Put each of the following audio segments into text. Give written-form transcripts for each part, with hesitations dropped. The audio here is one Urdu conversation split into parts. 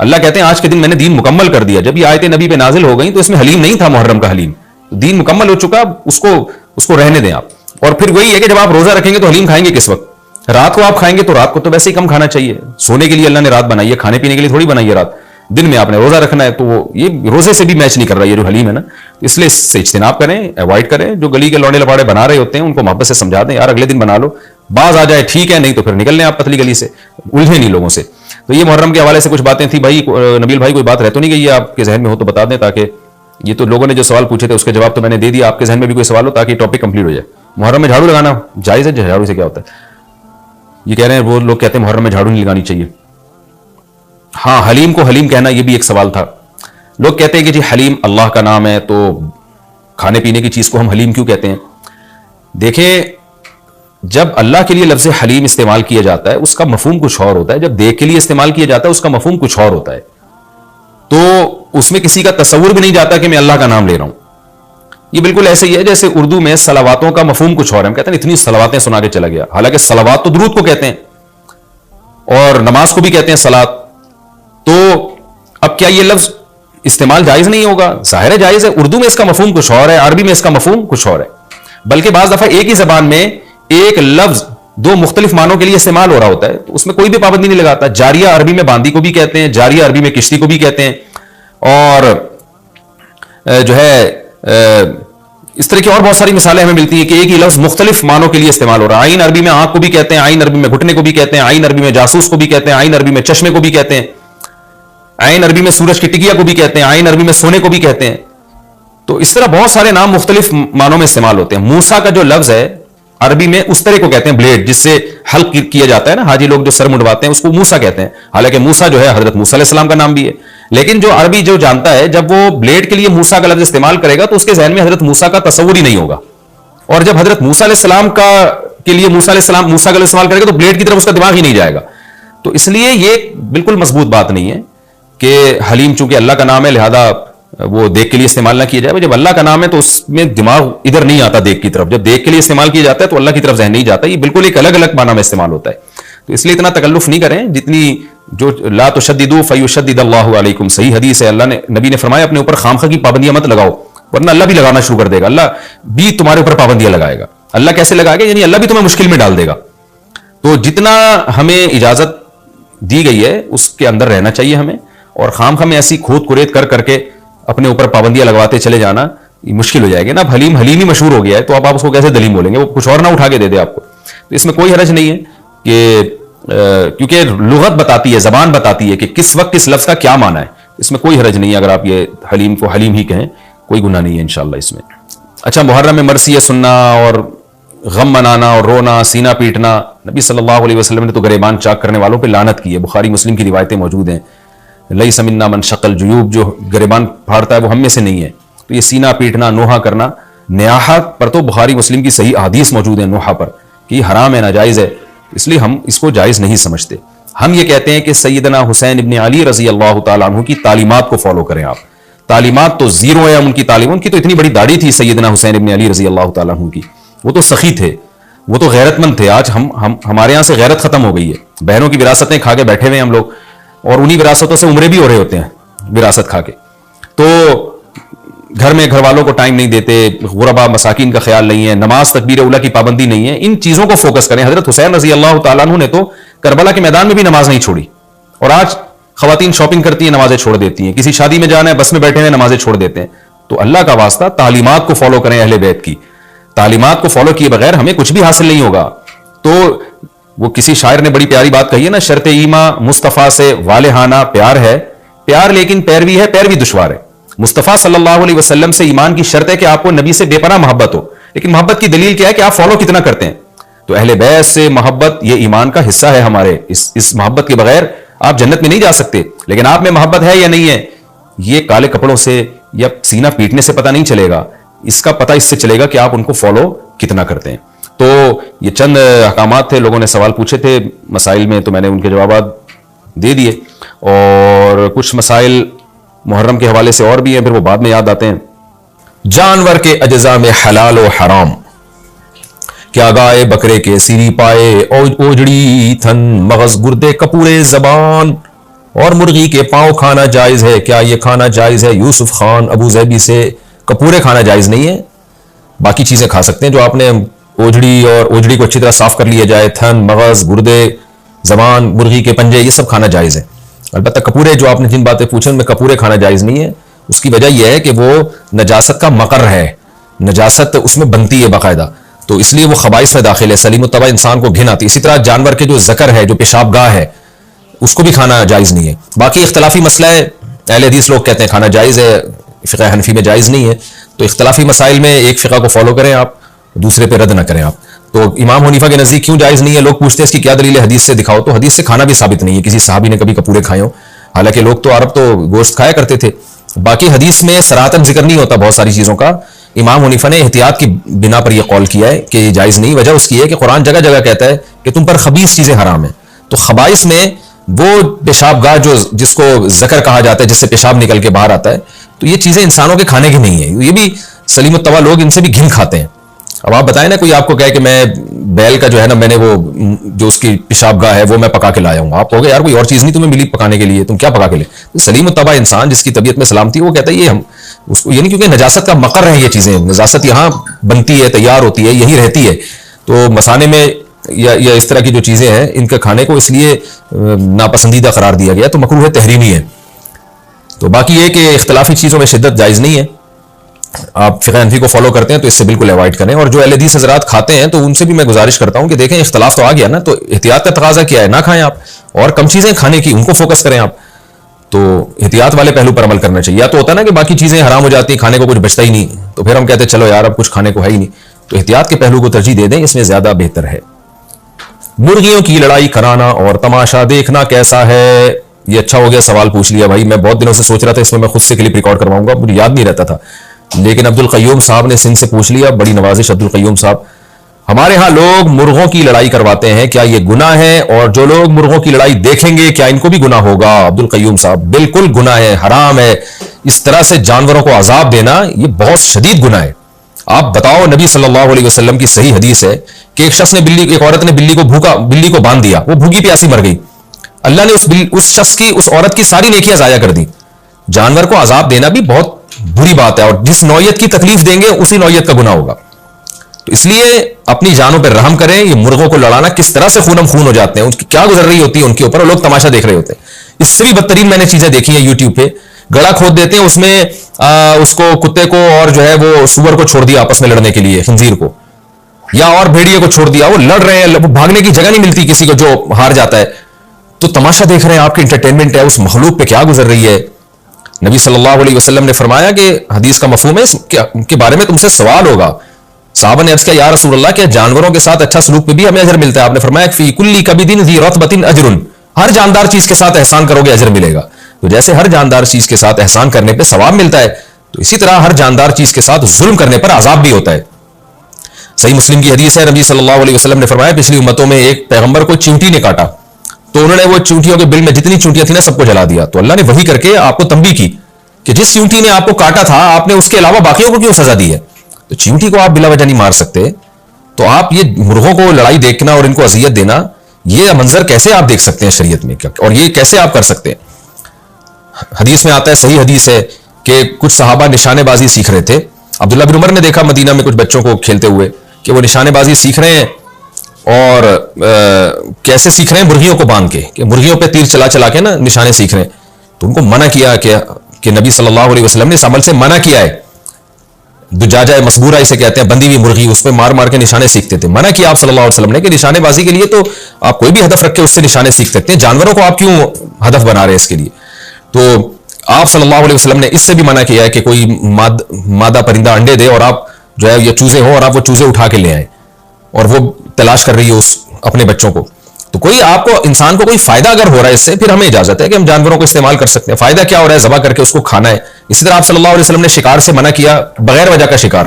اللہ کہتے ہیں آج کے دن میں نے دین مکمل کر دیا. جب یہ آیتیں نبی پہ نازل ہو گئیں تو اس میں حلیم نہیں تھا محرم کا حلیم. دین مکمل ہو چکا, اس کو رہنے دیں آپ. اور پھر وہی ہے کہ جب آپ روزہ رکھیں گے تو حلیم کھائیں گے کس وقت؟ رات کو آپ کھائیں گے تو رات کو تو ویسے ہی کم کھانا چاہیے. سونے کے لیے اللہ نے رات بنائی ہے, کھانے پینے کے لیے تھوڑی بنائی ہے رات. دن میں آپ نے روزہ رکھنا ہے, تو وہ یہ روزے سے بھی میچ نہیں کر رہا یہ جو حلیم ہے نا. اس لیے اس سے اجتناب کریں, ایوائڈ کریں. جو گلی کے لوڑے لپاڑے بنا رہے ہوتے ہیں ان کو محبت سے سمجھا دیں, یار اگلے دن بنا لو, باز آ جائے ٹھیک ہے, نہیں تو پھر نکل لیں آپ پتلی گلی سے, الجھے نہیں لوگوں سے. تو یہ محرم کے حوالے سے کچھ باتیں تھیں. بھائی نبیل بھائی کوئی بات رہ تو نہیں گئی ہے آپ کے ذہن میں ہو تو بتا دیں, تاکہ یہ تو لوگوں نے جو سوال پوچھے تھے اس کے جواب تو میں نے دے دیا. آپ کے ذہن میں بھی کوئی سوال ہو تاکہ ٹاپک کمپلیٹ ہو جائے. محرم میں جھاڑو لگانا جائز ہے؟ جھاڑو سے کیا ہوتا ہے؟ یہ کہہ رہے ہیں وہ لوگ کہتے ہیں محرم میں جھاڑو نہیں لگانی چاہیے. ہاں, حلیم کو حلیم کہنا یہ بھی ایک سوال تھا. لوگ کہتے ہیں کہ جی حلیم اللہ کا نام ہے تو کھانے پینے کی چیز کو ہم حلیم کیوں کہتے ہیں؟ دیکھیں, جب اللہ کے لیے لفظ حلیم استعمال کیا جاتا ہے اس کا مفہوم کچھ اور ہوتا ہے, جب دیکھ کے لیے استعمال کیا جاتا ہے اس کا مفہوم کچھ اور ہوتا ہے. تو اس میں کسی کا تصور بھی نہیں جاتا کہ میں اللہ کا نام لے رہا ہوں. یہ بالکل ایسے ہی ہے جیسے اردو میں صلواتوں کا مفہوم کچھ اور ہے. ہم کہتے ہیں اتنی صلواتیں سنا کے چلا گیا, حالانکہ صلوات تو درود کو کہتے ہیں اور نماز کو بھی کہتے ہیں صلات. تو اب کیا یہ لفظ استعمال جائز نہیں ہوگا؟ ظاہر ہے جائز ہے. اردو میں اس کا مفہوم کچھ اور ہے, عربی میں اس کا مفہوم کچھ اور ہے. بلکہ بعض دفعہ ایک ہی زبان میں ایک لفظ دو مختلف معنوں کے لیے استعمال ہو رہا ہوتا ہے, تو اس میں کوئی بھی پابندی نہیں لگاتا. جاریہ عربی میں باندی کو بھی کہتے ہیں, جاریہ عربی میں کشتی کو بھی کہتے ہیں, اور جو ہے اس طرح کی اور بہت ساری مثالیں ہمیں ملتی ہیں کہ ایک ہی لفظ مختلف معنوں کے لیے استعمال ہو رہا ہے. عین عربی میں آنکھ کو بھی کہتے ہیں, عین عربی میں گھٹنے کو بھی کہتے ہیں, عین عربی میں جاسوس کو بھی کہتے ہیں, عین عربی میں چشمے کو بھی کہتے ہیں, عین عربی میں سورج کی ٹکیا کو بھی کہتے ہیں, عین عربی میں سونے کو بھی کہتے ہیں. تو اس طرح بہت سارے نام مختلف معنوں میں استعمال ہوتے ہیں. موسیٰ کا جو لفظ ہے عربی میں اس طرح کو کہتے ہیں بلیڈ جس سے حلق کیا جاتا ہے نا, حاجی لوگ جو سر منڈواتے ہیں اس کو موسیٰ کہتے ہیں. حالانکہ موسیٰ جو ہے حضرت موسیٰ علیہ السلام کا نام بھی ہے. لیکن جو عربی جو جانتا ہے جب وہ بلیڈ کے لیے موسیٰ کا لفظ استعمال کرے گا تو اس کے ذہن میں حضرت موسیٰ کا تصور ہی نہیں ہوگا. اور جب حضرت موسیٰ علیہ السلام کے لیے موسیٰ کا لفظ استعمال کرے گا تو بلیڈ کی طرف اس کا دماغ ہی نہیں جائے گا. تو اس لیے یہ بالکل مضبوط بات نہیں ہے کہ حلیم چونکہ اللہ کا نام ہے لہذا وہ دیکھ کے لیے استعمال نہ کیا جائے. جب اللہ کا نام ہے تو اس میں دماغ ادھر نہیں آتا دیکھ کی طرف. جب دیکھ کے لیے استعمال کیا جاتا ہے تو اللہ کی طرف ذہن نہیں جاتا. یہ بالکل ایک الگ الگ معنی میں استعمال ہوتا ہے. تو اس لیے اتنا تکلف نہیں کریں جتنی جو لا تشددوا فیشدد اللہ علیکم. صحیح حدیث ہے, اللہ نے نبی نے فرمایا اپنے اوپر خامخواہ کی پابندیاں مت لگاؤ ورنہ اللہ بھی لگانا شروع کر دے گا. اللہ بھی تمہارے اوپر پابندیاں لگائے گا. اللہ کیسے لگائے گا؟ یعنی اللہ بھی تمہیں مشکل میں ڈال دے گا. تو جتنا ہمیں اجازت دی گئی ہے اس کے اندر رہنا چاہیے ہمیں, اور خام میں ایسی کھود کریت کر کے اپنے اوپر پابندیاں لگواتے چلے جانا یہ مشکل ہو جائے گی نا. اب حلیم ہی مشہور ہو گیا ہے تو اب آپ اس کو کیسے دلیم بولیں گے؟ وہ کچھ اور نہ اٹھا کے دے دے آپ کو. تو اس میں کوئی حرج نہیں ہے کہ کیونکہ لغت بتاتی ہے, زبان بتاتی ہے کہ کس وقت کس لفظ کا کیا معنی ہے. اس میں کوئی حرج نہیں ہے اگر آپ یہ حلیم کو حلیم ہی کہیں, کوئی گناہ نہیں ہے انشاءاللہ اس میں. اچھا, محرم میں مرثیہ سننا اور غم منانا اور رونا, سینہ پیٹنا, نبی صلی اللہ علیہ وسلم نے تو گریبان چاک کرنے والوں پہ لعنت کی ہے. بخاری مسلم کی روایتیں موجود ہیں. لیس منا من شق الجیوب, جو گریبان پھاڑتا ہے وہ ہم میں سے نہیں ہے. تو یہ سینہ پیٹنا, نوحہ کرنا, نیاحہ پر تو بخاری مسلم کی صحیح احادیث موجود ہیں نوحہ پر کہ یہ حرام ہے, ناجائز ہے. اس لیے ہم اس کو جائز نہیں سمجھتے. ہم یہ کہتے ہیں کہ سیدنا حسین ابن علی رضی اللہ تعالیٰ عنہ کی تعلیمات کو فالو کریں آپ. تعلیمات تو زیرو ہے ان کی تعلیم. ان کی تو اتنی بڑی داڑھی تھی سیدنا حسین ابن علی رضی اللہ تعالیٰ عنہ کی. وہ تو سخی تھے, وہ تو غیرت مند تھے. آج ہمارے یہاں سے غیرت ختم ہو گئی ہے. بہنوں کی وراثتیں کھا کے بیٹھے ہوئے ہیں ہم لوگ, اور انہی وراثتوں سے عمرے بھی ہو رہے ہوتے ہیں وراثت کھا کے. تو گھر میں گھر والوں کو ٹائم نہیں دیتے, غربا مساکین کا خیال نہیں ہے, نماز تکبیر اولیٰ کی پابندی نہیں ہے. ان چیزوں کو فوکس کریں. حضرت حسین رضی اللہ تعالیٰ عنہ نے تو کربلا کے میدان میں بھی نماز نہیں چھوڑی, اور آج خواتین شاپنگ کرتی ہیں نمازیں چھوڑ دیتی ہیں, کسی شادی میں جانا ہے بس میں بیٹھے ہوئے نمازیں چھوڑ دیتے ہیں. تو اللہ کا واسطہ تعلیمات کو فالو کریں. اہل بیت کی تعلیمات کو فالو کیے بغیر ہمیں کچھ بھی حاصل نہیں ہوگا. تو وہ کسی شاعر نے بڑی پیاری بات کہی ہے نا, شرط ایماں مصطفیٰ سے والہانہ پیار ہے, پیار لیکن پیروی ہے, پیروی دشوار ہے. مصطفیٰ صلی اللہ علیہ وسلم سے ایمان کی شرط ہے کہ آپ کو نبی سے بے پناہ محبت ہو, لیکن محبت کی دلیل کیا ہے کہ آپ فالو کتنا کرتے ہیں. تو اہل بیت سے محبت یہ ایمان کا حصہ ہے ہمارے. اس محبت کے بغیر آپ جنت میں نہیں جا سکتے. لیکن آپ میں محبت ہے یا نہیں ہے یہ کالے کپڑوں سے یا سینہ پیٹنے سے پتہ نہیں چلے گا. اس کا پتہ اس سے چلے گا کہ آپ ان کو فالو کتنا کرتے ہیں. تو یہ چند احکامات تھے. لوگوں نے سوال پوچھے تھے مسائل میں, تو میں نے ان کے جوابات دے دیے. اور کچھ مسائل محرم کے حوالے سے اور بھی ہیں, پھر وہ بعد میں یاد آتے ہیں. جانور کے اجزاء میں حلال و حرام کیا گائے بکرے کے سیری پائے اوجڑی تھن مغز گردے کپورے زبان اور مرغی کے پاؤں کھانا جائز ہے. کیا یہ کھانا جائز ہے؟ یوسف خان ابو ظبی سے. کپورے کھانا جائز نہیں ہے, باقی چیزیں کھا سکتے ہیں جو آپ نے اوجڑی کو اچھی طرح صاف کر لیا جائے, تھن, مغز, گردے, زبان, مرغی کے پنجے, یہ سب کھانا جائز ہے. البتہ کپورے جو آپ نے جن باتیں پوچھیں ان میں کپورے کھانا جائز نہیں ہے. اس کی وجہ یہ ہے کہ وہ نجاست کا مقر ہے, نجاست اس میں بنتی ہے باقاعدہ, تو اس لیے وہ خبائث میں داخل ہے. سلیم الطبع انسان کو گھن آتی ہے. اسی طرح جانور کے جو ذکر ہے, جو پیشاب گاہ ہے, اس کو بھی کھانا جائز نہیں ہے. باقی اختلافی مسئلہ ہے, اہل حدیث لوگ کہتے ہیں کھانا جائز ہے, فقہ حنفی میں جائز نہیں ہے. تو اختلافی مسائل میں ایک فقہ کو فالو کریں آپ, دوسرے پہ رد نہ کریں آپ. تو امام حنیفہ کے نزدیک کیوں جائز نہیں ہے؟ لوگ پوچھتے ہیں اس کی کیا دلیل ہے, حدیث سے دکھاؤ. تو حدیث سے کھانا بھی ثابت نہیں ہے کسی صحابی نے کبھی کپورے کھائے ہوں, حالانکہ لوگ تو عرب تو گوشت کھایا کرتے تھے. باقی حدیث میں صراحتاً ذکر نہیں ہوتا بہت ساری چیزوں کا. امام حنیفہ نے احتیاط کی بنا پر یہ قول کیا ہے کہ یہ جائز نہیں. وجہ اس کی ہے کہ قرآن جگہ جگہ کہتا ہے کہ تم پر خبیث چیزیں حرام ہیں. تو خبائث میں وہ پیشاب گاہ جس کو ذکر کہا جاتا ہے, جس سے پیشاب نکل کے باہر آتا ہے, تو یہ چیزیں انسانوں کے کھانے کی نہیں ہیں. یہ بھی سلیم الطبع لوگ ان سے بھی گھن کھاتے ہیں. اب آپ بتائیں نا, کوئی آپ کو کہے کہ میں بیل کا جو ہے نا, میں نے وہ جو اس کی پیشاب گاہ ہے وہ میں پکا کے لایا ہوں, آپ کہو گے یار کوئی اور چیز نہیں تمہیں ملی پکانے کے لیے, تم کیا پکا کے لے. سلیم الطبع انسان جس کی طبیعت میں سلامتی, وہ کہتا ہے یہ ہم اس کو, یعنی کیونکہ نجاست کا مقر ہے یہ چیزیں, نجاست یہاں بنتی ہے, تیار ہوتی ہے, یہی رہتی ہے. تو مسانے میں یا اس طرح کی جو چیزیں ہیں ان کے کھانے کو اس لیے ناپسندیدہ قرار دیا گیا, تو مکروہ تحریمی ہے. تو باقی یہ کہ اختلافی چیزوں میں شدت جائز نہیں ہے. آپ فقہ حنفی کو فالو کرتے ہیں تو اس سے بالکل اوائڈ کریں. اور جو اہل حدیث حضرات کھاتے ہیں تو ان سے بھی میں گزارش کرتا ہوں کہ دیکھیں اختلاف تو آ گیا نا, تو احتیاط کا تقاضا کیا ہے, نہ کھائیں آپ, اور کم چیزیں کھانے کی ان کو فوکس کریں آپ. تو احتیاط والے پہلو پر عمل کرنا چاہیے. یا تو ہوتا ہے نا کہ باقی چیزیں حرام ہو جاتی ہیں, کھانے کو کچھ بچتا ہی نہیں, تو پھر ہم کہتے ہیں چلو یار اب کچھ کھانے کو ہے ہی نہیں. تو احتیاط کے پہلو کو ترجیح دے دیں, اس میں زیادہ بہتر ہے. مرغیوں کی لڑائی کرانا اور تماشا دیکھنا کیسا ہے؟ یہ اچھا ہو گیا سوال پوچھ لیا بھائی. میں بہت دنوں سے سوچ رہا تھا اس میں خود سے کلپ ریکارڈ کرواؤں گا, مجھے یاد نہیں رہتا تھا, لیکن عبد القیوم صاحب نے سندھ سے پوچھ لیا. بڑی نوازش عبد القیوم صاحب. ہمارے ہاں لوگ مرغوں کی لڑائی کرواتے ہیں, کیا یہ گناہ ہے؟ اور جو لوگ مرغوں کی لڑائی دیکھیں گے کیا ان کو بھی گناہ ہوگا؟ عبد القیوم صاحب, بالکل گناہ ہے, حرام ہے. اس طرح سے جانوروں کو عذاب دینا یہ بہت شدید گناہ ہے. آپ بتاؤ, نبی صلی اللہ علیہ وسلم کی صحیح حدیث ہے کہ ایک عورت نے بلی کو باندھ دیا, وہ بھوکی پیاسی مر گئی. اللہ نے اس عورت کی ساری نیکیاں ضائع کر دی. جانور کو عذاب دینا بھی بہت بری بات ہے, اور جس نوعیت کی تکلیف دیں گے اسی نوعیت کا گناہ ہوگا. تو اس لیے اپنی جانوں پہ رحم کریں. یہ مرغوں کو لڑانا کس طرح سے خونم خون ہو جاتے ہیں, ان کی کیا گزر رہی ہوتی ہے ان کے اوپر, اور لوگ تماشا دیکھ رہے ہوتے ہیں. اس سے بھی بدترین میں نے چیزیں دیکھی ہیں یوٹیوب پہ. گڑا کھود دیتے ہیں, اس میں اس کو کتے کو اور جو ہے وہ سور کو چھوڑ دیا آپس میں لڑنے کے لیے, خنزیر کو یا اور بھیڑیے کو چھوڑ دیا, وہ لڑ رہے ہیں, وہ بھاگنے کی جگہ نہیں ملتی کسی کو جو ہار جاتا ہے. تو تماشا دیکھ رہے ہیں, آپ کی انٹرٹینمنٹ ہے, اس مخلوق پہ کیا گزر رہی ہے. نبی صلی اللہ علیہ وسلم نے فرمایا کہ حدیث کا مفہوم ہے اس کے بارے میں تم سے سوال ہوگا. صحابہ نے عرض کیا یا رسول اللہ, کیا جانوروں کے ساتھ اچھا سلوک پہ بھی ہمیں اجر ملتا ہے؟ آپ نے فرمایا فی کل کبد ذی رطبۃ اجر, ہر جاندار چیز کے ساتھ احسان کرو گے اجر ملے گا. تو جیسے ہر جاندار چیز کے ساتھ احسان کرنے پہ ثواب ملتا ہے, تو اسی طرح ہر جاندار چیز کے ساتھ ظلم کرنے پر عذاب بھی ہوتا ہے. صحیح مسلم کی حدیث ہے, نبی صلی اللہ علیہ وسلم نے فرمایا پچھلی امتوں میں ایک پیغمبر کو چیونٹی نے کاٹا, تو انہوں نے وہ چیونٹیوں کے بل میں جتنی چیونٹیاں تھیں نا سب کو جلا دیا. تو اللہ نے وحی کر کے آپ کو تنبیہ کی کہ جس چیونٹی نے آپ کو کاٹا تھا آپ نے اس کے علاوہ باقیوں کو کیوں سزا دی ہے. تو چیونٹی کو آپ بلا وجہ نہیں مار سکتے, تو آپ یہ مرغوں کو لڑائی دیکھنا اور ان کو اذیت دینا, یہ منظر کیسے آپ دیکھ سکتے ہیں شریعت میں, اور یہ کیسے آپ کر سکتے ہیں؟ حدیث میں آتا ہے, صحیح حدیث ہے کہ کچھ صحابہ نشانے بازی سیکھ رہے تھے. عبداللہ بن عمر نے دیکھا مدینہ میں کچھ بچوں کو کھیلتے ہوئے کہ وہ نشانے بازی سیکھ رہے ہیں, اور کیسے سیکھ رہے ہیں؟ مرغیوں کو باندھ کے, کہ مرغیوں پہ تیر چلا چلا کے نا نشانے سیکھ رہے ہیں. تو ان کو منع کیا کہ نبی صلی اللہ علیہ وسلم نے اس عمل سے منع کیا ہے. دجاجہ مسبورہ اسے کہتے ہیں, بندی ہوئی مرغی, اس پہ مار مار کے نشانے سیکھتے تھے. منع کیا آپ صلی اللہ علیہ وسلم نے کہ نشانے بازی کے لیے تو آپ کوئی بھی ہدف رکھ کے اس سے نشانے سیکھ سکتے ہیں, جانوروں کو آپ کیوں ہدف بنا رہے ہیں اس کے لیے. تو آپ صلی اللہ علیہ وسلم نے اس سے بھی منع کیا ہے کہ کوئی مادہ پرندہ انڈے دے اور آپ جو ہے یہ چوزے ہوں اور آپ وہ چوزے اٹھا کے لے آئیں, اور وہ تلاش کر رہی ہے اپنے بچوں کو. تو کوئی آپ کو انسان کو کوئی فائدہ اگر ہو رہا ہے اس سے, پھر ہمیں اجازت ہے کہ ہم جانوروں کو استعمال کر سکتے ہیں. فائدہ کیا ہو رہا ہے؟ ذبح کر کے اس کو کھانا ہے. اسی طرح آپ صلی اللہ علیہ وسلم نے شکار سے منع کیا, بغیر وجہ کا شکار,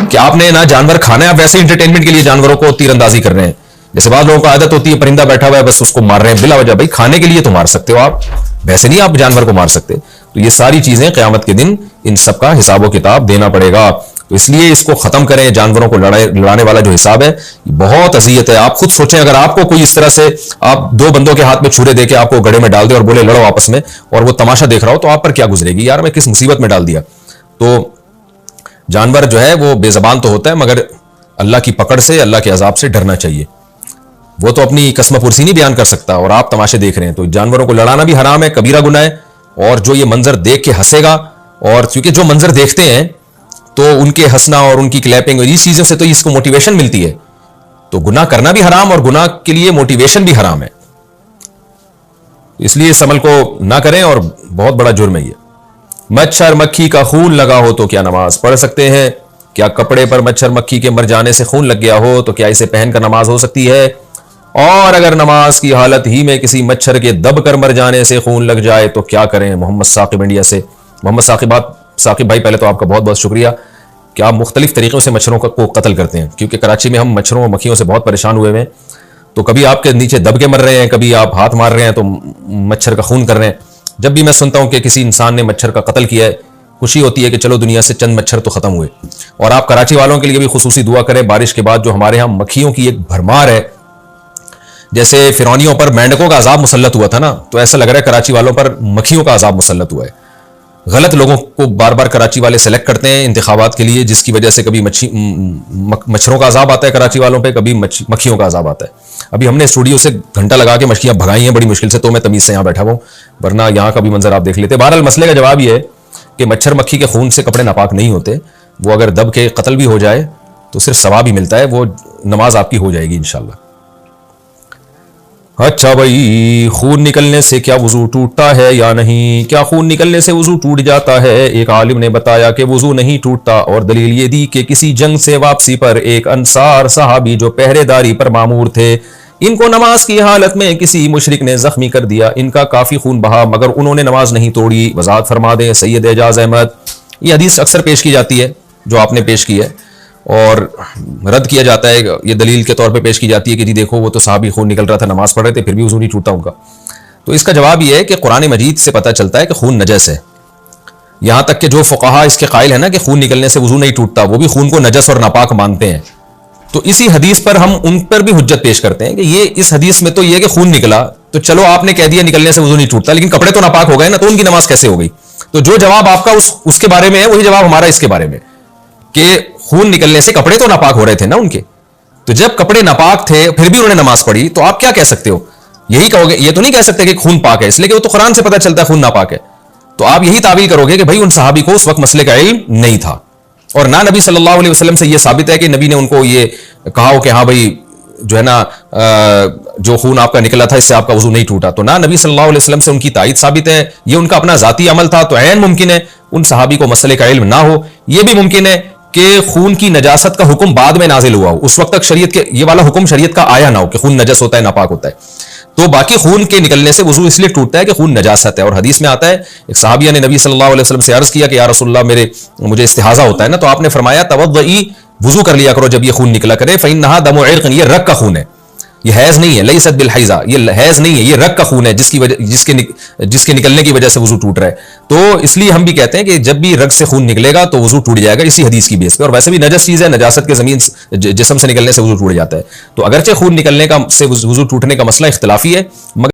کہ آپ نے نہ جانور کھانا ہے, آپ ویسے انٹرٹینمنٹ کے لیے جانوروں کو تیر اندازی کر رہے ہیں. جیسے بعض لوگوں کو عادت ہوتی ہے پرندہ بیٹھا ہوا ہے بس اس کو مار رہے ہیں بلا وجہ. بھائی کھانے کے لیے تو مار سکتے ہو آپ, ویسے نہیں آپ جانور کو مار سکتے. تو یہ ساری چیزیں قیامت کے دن ان سب کا حساب و کتاب دینا پڑے گا. تو اس لیے اس کو ختم کریں. جانوروں کو لڑانے والا جو حساب ہے بہت اذیت ہے. آپ خود سوچیں اگر آپ کو کوئی اس طرح سے آپ دو بندوں کے ہاتھ میں چھرے دے کے آپ کو گڑھے میں ڈال دے اور بولے لڑو آپس میں, اور وہ تماشا دیکھ رہا ہو, تو آپ پر کیا گزرے گی, یار میں کس مصیبت میں ڈال دیا. تو جانور جو ہے وہ بے زبان تو ہوتا ہے مگر اللہ کی پکڑ سے, اللہ کے عذاب سے ڈرنا چاہیے. وہ تو اپنی قسم پرسی نہیں بیان کر سکتا اور آپ تماشے دیکھ رہے ہیں. تو جانوروں کو لڑانا بھی حرام ہے, کبیرہ گناہ ہے. اور جو یہ منظر دیکھ کے ہنسے گا, اور کیونکہ جو منظر دیکھتے ہیں تو ان کے ہنسنا اور ان کی کلیپنگ اور اس چیزوں سے تو اس کو موٹیویشن ملتی ہے. تو گناہ کرنا بھی حرام اور گناہ کے لیے موٹیویشن بھی حرام ہے. اس لیے اس عمل کو نہ کریں اور بہت بڑا جرم ہے یہ. مچھر مکھی کا خون لگا ہو تو کیا نماز پڑھ سکتے ہیں؟ کیا کپڑے پر مچھر مکھی کے مر جانے سے خون لگ گیا ہو تو کیا اسے پہن کر نماز ہو سکتی ہے؟ اور اگر نماز کی حالت ہی میں کسی مچھر کے دب کر مر جانے سے خون لگ جائے تو کیا کریں؟ محمد ثاقب انڈیا سے. محمد ثاقب بھائی, پہلے تو آپ کا بہت بہت شکریہ کہ آپ مختلف طریقوں سے مچھروں کو قتل کرتے ہیں, کیونکہ کراچی میں ہم مچھروں اور مکھیوں سے بہت پریشان ہوئے ہیں. تو کبھی آپ کے نیچے دب کے مر رہے ہیں, کبھی آپ ہاتھ مار رہے ہیں تو مچھر کا خون کر رہے ہیں. جب بھی میں سنتا ہوں کہ کسی انسان نے مچھر کا قتل کیا ہے, خوشی ہوتی ہے کہ چلو دنیا سے چند مچھر تو ختم ہوئے. اور آپ کراچی والوں کے لیے بھی خصوصی دعا کریں. بارش کے بعد جو ہمارے ہاں مکھیوں کی ایک بھرمار ہے, جیسے فرعونیوں پر مینڈکوں کا عذاب مسلط ہوا تھا نا, تو ایسا لگ رہا ہے کراچی والوں پر مکھیوں کا عذاب مسلط ہوا ہے. غلط لوگوں کو بار بار کراچی والے سلیکٹ کرتے ہیں انتخابات کے لیے, جس کی وجہ سے کبھی مچھروں کا عذاب آتا ہے کراچی والوں پہ, کبھی مکھیوں کا عذاب آتا ہے. ابھی ہم نے اسٹوڈیو سے گھنٹہ لگا کے مچھلیاں بھگائی ہیں بڑی مشکل سے, تو میں تمیز سے یہاں بیٹھا ہوں, ورنہ یہاں کا بھی منظر آپ دیکھ لیتے. بہرحال مسئلے کا جواب یہ ہے کہ مچھر مکھی کے خون سے کپڑے ناپاک نہیں ہوتے. وہ اگر دب کے قتل بھی ہو جائے تو صرف ثواب ہی ملتا ہے, وہ نماز آپ کی ہو جائے گی انشاءاللہ. اچھا بھائی, خون نکلنے سے کیا وضو ٹوٹتا ہے یا نہیں؟ کیا خون نکلنے سے وضو ٹوٹ جاتا ہے؟ ایک عالم نے بتایا کہ وضو نہیں ٹوٹتا, اور دلیل یہ دی کہ کسی جنگ سے واپسی پر ایک انصار صحابی جو پہرے داری پر مامور تھے, ان کو نماز کی حالت میں کسی مشرک نے زخمی کر دیا. ان کا کافی خون بہا مگر انہوں نے نماز نہیں توڑی. وضاحت فرما دیں سید اعجاز احمد. یہ حدیث اکثر پیش کی جاتی ہے جو آپ نے پیش کی ہے, اور رد کیا جاتا ہے, یہ دلیل کے طور پہ پیش کی جاتی ہے کہ جی دیکھو وہ تو صحابی خون نکل رہا تھا, نماز پڑھ رہے تھے, پھر بھی وضو نہیں ٹوٹا ان کا. تو اس کا جواب یہ ہے کہ قرآن مجید سے پتہ چلتا ہے کہ خون نجس ہے. یہاں تک کہ جو فقہا اس کے قائل ہیں نا کہ خون نکلنے سے وضو نہیں ٹوٹتا, وہ بھی خون کو نجس اور ناپاک مانتے ہیں. تو اسی حدیث پر ہم ان پر بھی حجت پیش کرتے ہیں کہ یہ اس حدیث میں تو یہ کہ خون نکلا, تو چلو آپ نے کہہ دیا نکلنے سے وضو نہیں ٹوٹتا, لیکن کپڑے تو ناپاک ہو گئے نا, تو ان کی نماز کیسے ہو گئی؟ تو جو جواب آپ کا اس کے بارے میں ہے وہی جواب ہمارا اس کے بارے میں, کہ خون نکلنے سے کپڑے تو ناپاک ہو رہے تھے نا ان کے. تو جب کپڑے ناپاک تھے پھر بھی انہوں نے نماز پڑھی, تو آپ کیا کہہ سکتے ہو؟ یہی کہو گے, یہ تو نہیں کہہ سکتے کہ خون پاک ہے, اس لیے کہ وہ تو قرآن سے پتہ چلتا ہے خون ناپاک ہے. تو آپ یہی تعویل کرو گے کہ بھائی ان صحابی کو اس وقت مسئلے کا علم نہیں تھا, اور نہ نبی صلی اللہ علیہ وسلم سے یہ ثابت ہے کہ نبی نے ان کو یہ کہا ہو کہ ہاں بھائی جو ہے نا جو خون آپ کا نکلا تھا اس سے آپ کا وضو نہیں ٹوٹا. تو نہ نبی صلی اللہ علیہ وسلم سے ان کی تائید ثابت ہے, یہ ان کا اپنا ذاتی عمل تھا. تو عین ممکن ہے ان صحابی کو مسئلے کا علم نہ ہو. یہ بھی ممکن ہے کہ خون کی نجاست کا حکم بعد میں نازل ہوا ہو, اس وقت تک شریعت کے یہ والا حکم شریعت کا آیا نہ ہو کہ خون نجس ہوتا ہے ناپاک ہوتا ہے. تو باقی خون کے نکلنے سے وضو اس لیے ٹوٹتا ہے کہ خون نجاست ہے. اور حدیث میں آتا ہے ایک صحابیہ نے نبی صلی اللہ علیہ وسلم سے عرض کیا کہ یا رسول اللہ مجھے استحاضہ ہوتا ہے نا, تو آپ نے فرمایا توضئی, وضو کر لیا کرو جب یہ خون نکلا کرے, فإنھا دم عرق, یہ رگ کا خون ہے, یہ حیض نہیں ہے, لیست بالحیضہ, یہ حیض نہیں ہے, یہ رگ کا خون ہے جس کے نکلنے کی وجہ سے وضو ٹوٹ رہا ہے. تو اس لیے ہم بھی کہتے ہیں کہ جب بھی رگ سے خون نکلے گا تو وضو ٹوٹ جائے گا اسی حدیث کی بیس پہ. اور ویسے بھی نجس چیز ہے, نجاست کے زمین جسم سے نکلنے سے وضو ٹوٹ جاتا ہے. تو اگرچہ خون نکلنے کا سے وضو ٹوٹنے کا مسئلہ اختلافی ہے, مگر